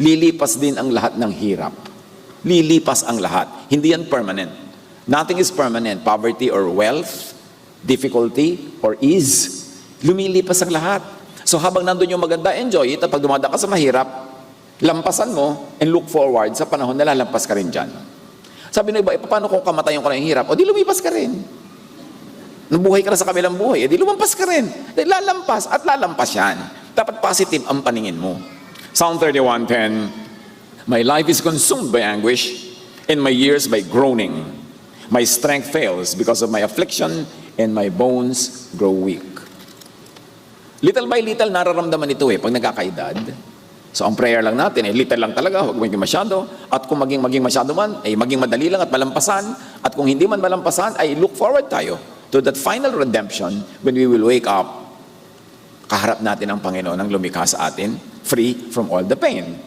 Lilipas din ang lahat ng hirap. Lilipas ang lahat. Hindi yan permanent. Nothing is permanent. Poverty or wealth, difficulty or ease, lumilipas ang lahat. So habang nandun yung maganda, enjoy it. At pag dumadaan ka sa mahirap, lampasan mo and look forward sa panahon na lalampas ka rin dyan. Sabi ng iba, paano kung kamatayan ko na yung hirap? O di lumipas ka rin. Nabuhay ka na sa kabilang buhay, di lumampas ka rin. Dahil lalampas at lalampas yan. Dapat positive ang paningin mo. Psalm 31:10, my life is consumed by anguish, and my years by groaning. My strength fails because of my affliction, and my bones grow weak. Little by little, nararamdaman ito pag nagkakaedad. So ang prayer lang natin, little lang talaga, huwag maging masyado. At kung maging masyado man, ay maging madali lang at malampasan. At kung hindi man malampasan, ay look forward tayo to that final redemption when we will wake up, kaharap natin ang Panginoon ang lumikha sa atin, free from all the pain.